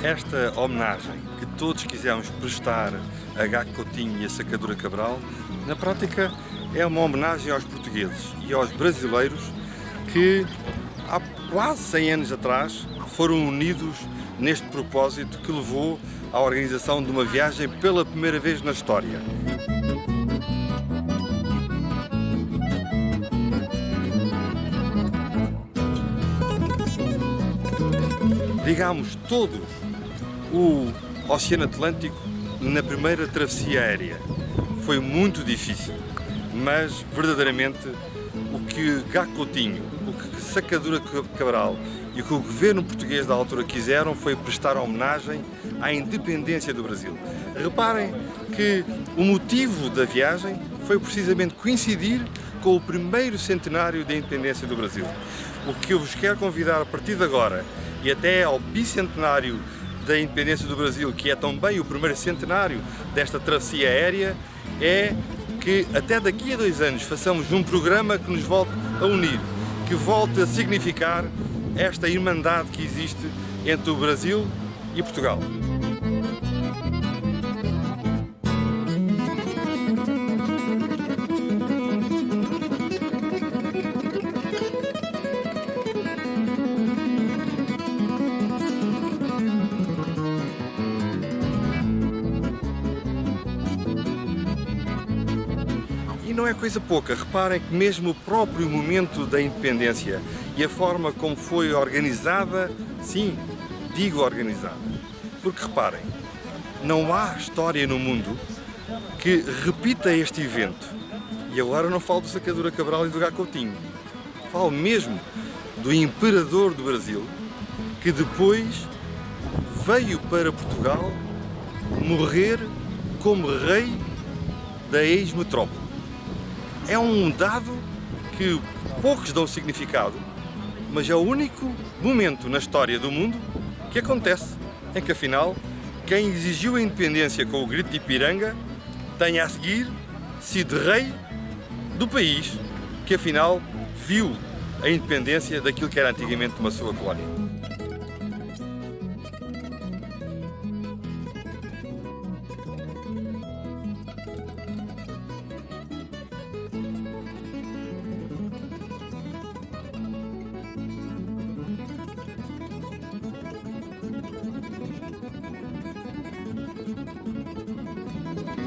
Esta homenagem que todos quisemos prestar a Gago Coutinho e a Sacadura Cabral, na prática é uma homenagem aos portugueses e aos brasileiros que há quase 100 anos atrás foram unidos neste propósito que levou à organização de uma viagem pela primeira vez na história. Ligámos todos o Oceano Atlântico na primeira travessia aérea. Foi muito difícil, mas verdadeiramente o que Gago Coutinho, o que Sacadura Cabral e o que o governo português da altura quiseram foi prestar homenagem à independência do Brasil. Reparem que o motivo da viagem foi precisamente coincidir com o primeiro centenário da independência do Brasil. O que eu vos quero convidar a partir de agora e até ao bicentenário da independência do Brasil, que é também o primeiro centenário desta travessia aérea, é que até daqui a 2 anos façamos um programa que nos volte a unir, que volte a significar esta irmandade que existe entre o Brasil e Portugal. E não é coisa pouca, reparem que mesmo o próprio momento da independência e a forma como foi organizada, sim, digo organizada, porque reparem, não há história no mundo que repita este evento. E agora não falo do Sacadura Cabral e do Gago Coutinho, falo mesmo do imperador do Brasil, que depois veio para Portugal morrer como rei da ex-metrópole. É um dado que poucos dão significado, mas é o único momento na história do mundo que acontece em que, afinal, quem exigiu a independência com o grito de Ipiranga tenha a seguir sido rei do país que, afinal, viu a independência daquilo que era antigamente uma sua colónia.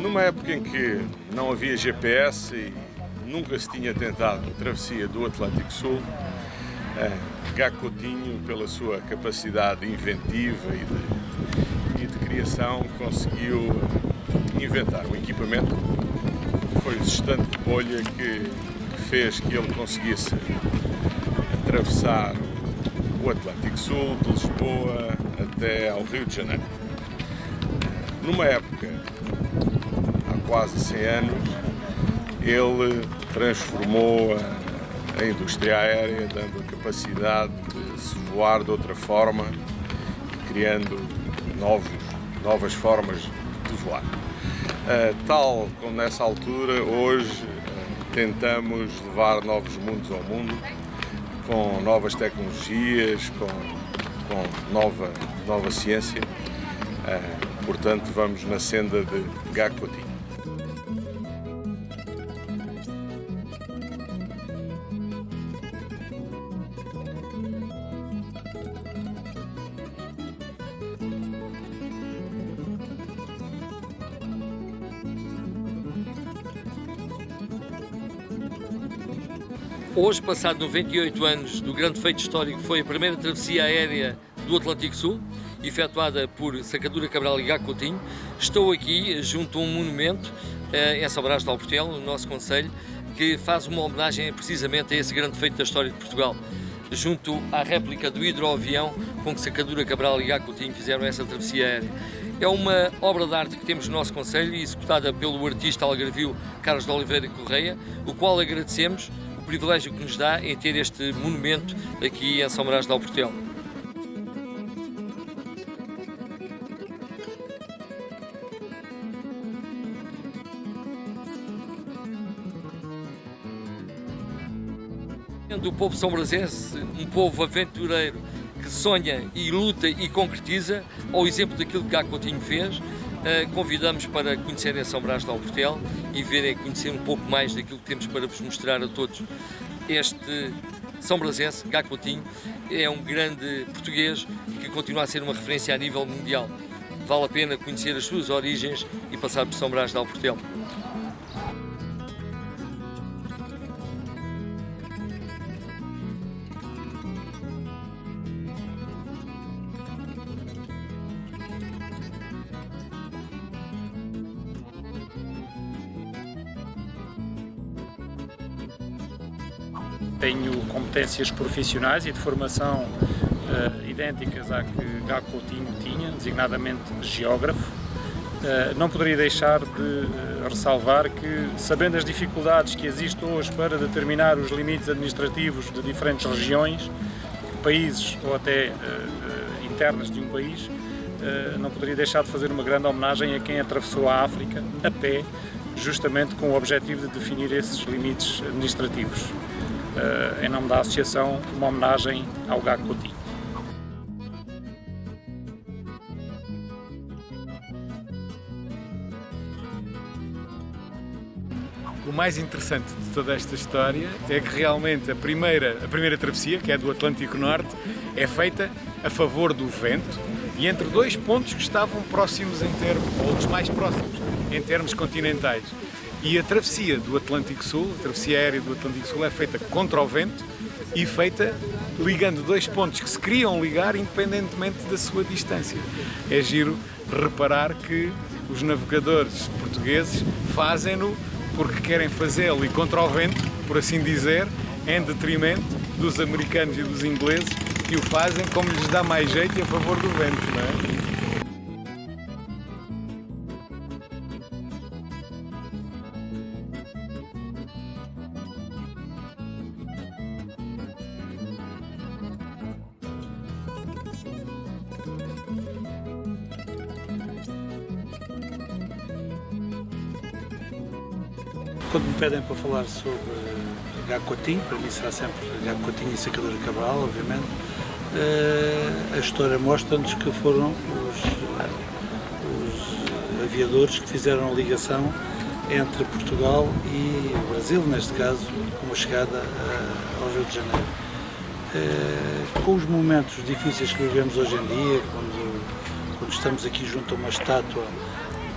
Numa época em que não havia GPS e nunca se tinha tentado a travessia do Atlântico Sul, Gago Coutinho, pela sua capacidade inventiva e de criação, conseguiu inventar um equipamento. Foi o sustante de bolha que fez que ele conseguisse atravessar o Atlântico Sul, de Lisboa até ao Rio de Janeiro. Numa época, há quase 100 anos, ele transformou a indústria aérea, dando a capacidade de se voar de outra forma, criando novas formas de voar. Tal como nessa altura, hoje tentamos levar novos mundos ao mundo, com novas tecnologias, com nova ciência. Portanto, vamos na senda de Gago Coutinho. Hoje, passado 98 anos do grande feito histórico, foi a primeira travessia aérea do Atlântico Sul, efetuada por Sacadura Cabral e Gago Coutinho. Estou aqui junto a um monumento em São Brás de Alportel, no nosso concelho, que faz uma homenagem precisamente a esse grande feito da história de Portugal, junto à réplica do hidroavião com que Sacadura Cabral e Gago Coutinho fizeram essa travessia aérea. É uma obra de arte que temos no nosso concelho, executada pelo artista algarvio Carlos de Oliveira Correia, o qual agradecemos o privilégio que nos dá em ter este monumento aqui em São Brás de Alportel. O povo são-brasense, um povo aventureiro que sonha e luta e concretiza, ao exemplo daquilo que Gá Coutinho fez, convidamos para conhecerem São Brás de Alportel e conhecer um pouco mais daquilo que temos para vos mostrar a todos. Este são-brasense, Gá Coutinho, é um grande português que continua a ser uma referência a nível mundial. Vale a pena conhecer as suas origens e passar por São Brás de Alportel. Tenho competências profissionais e de formação idênticas à que Gá Coutinho tinha, designadamente geógrafo. Não poderia deixar de ressalvar que, sabendo as dificuldades que existem hoje para determinar os limites administrativos de diferentes regiões, países ou até internas de um país, não poderia deixar de fazer uma grande homenagem a quem atravessou a África a pé, justamente com o objetivo de definir esses limites administrativos. Em nome da Associação, uma homenagem ao Gá Coutinho. O mais interessante de toda esta história é que realmente a primeira travessia, que é do Atlântico Norte, é feita a favor do vento e entre dois pontos que estavam próximos em termos, ou os mais próximos, em termos continentais. E a travessia do Atlântico Sul, a travessia aérea do Atlântico Sul, é feita contra o vento e feita ligando dois pontos que se queriam ligar independentemente da sua distância. É giro reparar que os navegadores portugueses fazem-no porque querem fazê-lo e contra o vento, por assim dizer, em detrimento dos americanos e dos ingleses que o fazem como lhes dá mais jeito e a favor do vento, não é? Quando me pedem para falar sobre Gá Coutinho, para mim será sempre Gá Coutinho e Sacadura Cabral, obviamente, a história mostra-nos que foram os aviadores que fizeram a ligação entre Portugal e o Brasil, neste caso, com a chegada ao Rio de Janeiro. Com os momentos difíceis que vivemos hoje em dia, quando estamos aqui junto a uma estátua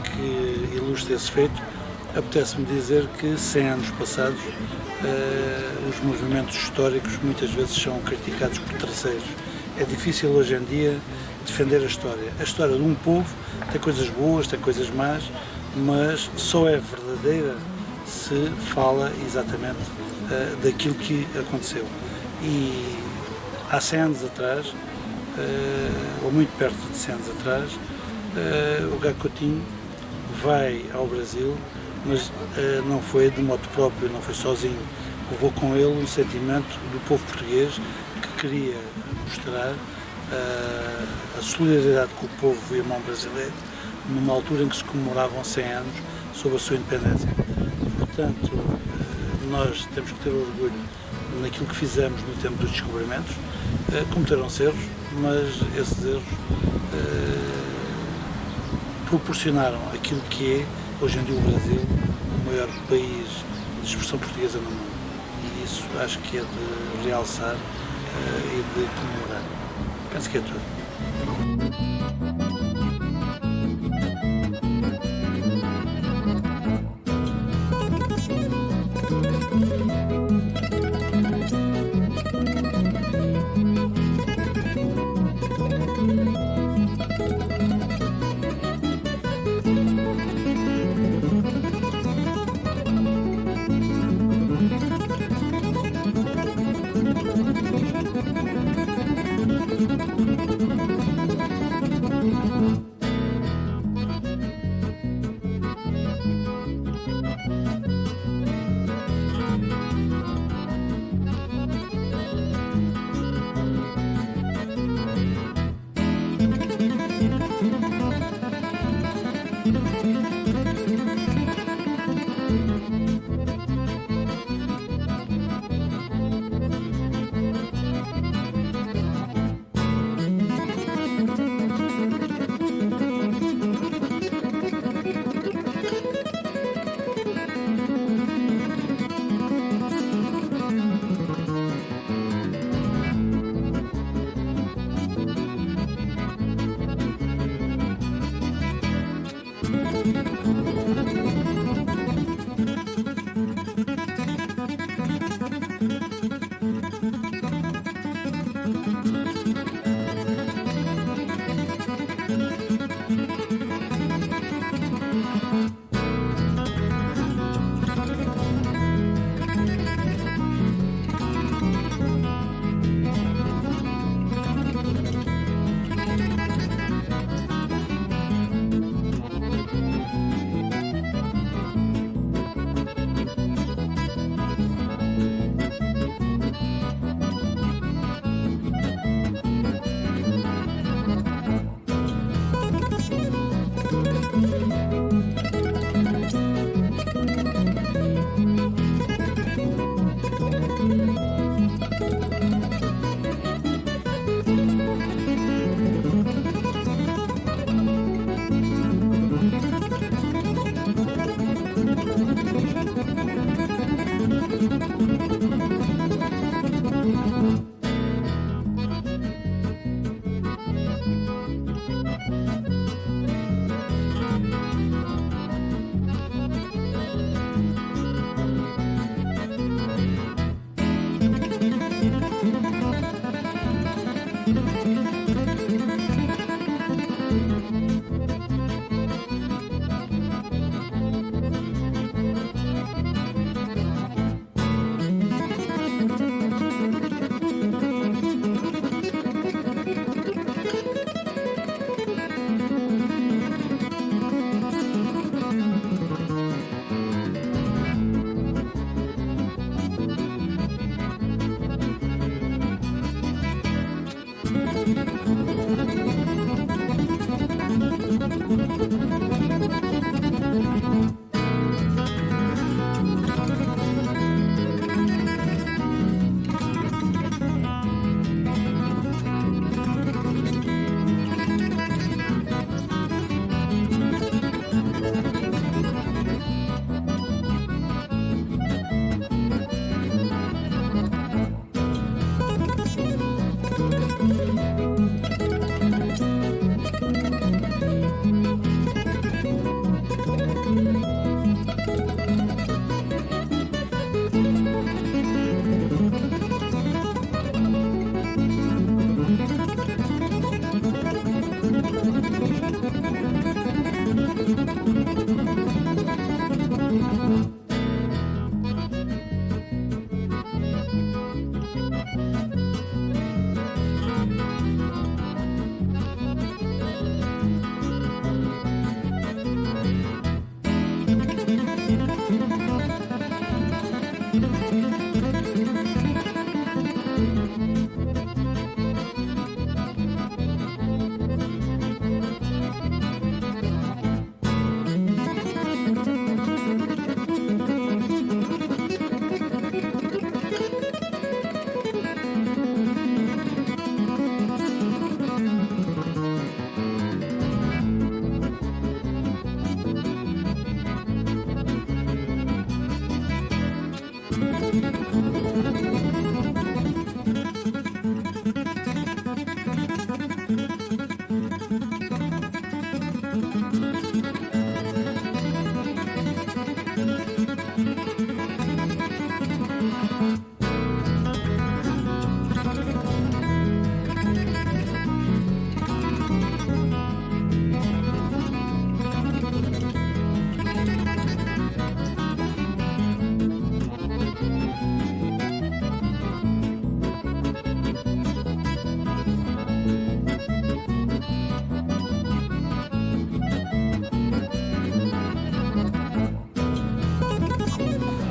que ilustra esse feito, apetece-me dizer que 100 anos passados os movimentos históricos muitas vezes são criticados por terceiros. É difícil hoje em dia defender a história. A história de um povo tem coisas boas, tem coisas más, mas só é verdadeira se fala exatamente daquilo que aconteceu. E há 100 anos atrás, ou muito perto de 100 anos atrás, o Gá Coutinho vai ao Brasil, mas não foi de modo próprio, não foi sozinho. Levou com ele um sentimento do povo português que queria mostrar a solidariedade com o povo irmão brasileiro numa altura em que se comemoravam 100 anos sobre a sua independência. Portanto, nós temos que ter orgulho naquilo que fizemos no tempo dos descobrimentos. Cometeram-se erros, mas esses erros proporcionaram aquilo que é hoje em dia o Brasil, o maior país de expressão portuguesa no mundo. E isso acho que é de realçar e de comemorar. Penso que é tudo.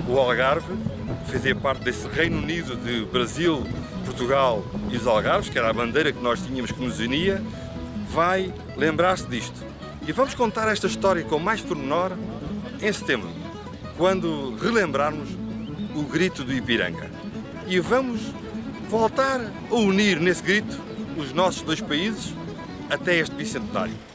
O Algarve fazia parte desse Reino Unido de Brasil, Portugal e os Algarves, que era a bandeira que nós tínhamos que nos unia, vai lembrar-se disto. E vamos contar esta história com mais pormenor em setembro, quando relembrarmos o grito do Ipiranga. E vamos voltar a unir nesse grito os nossos dois países até este bicentenário.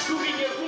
Chuvinha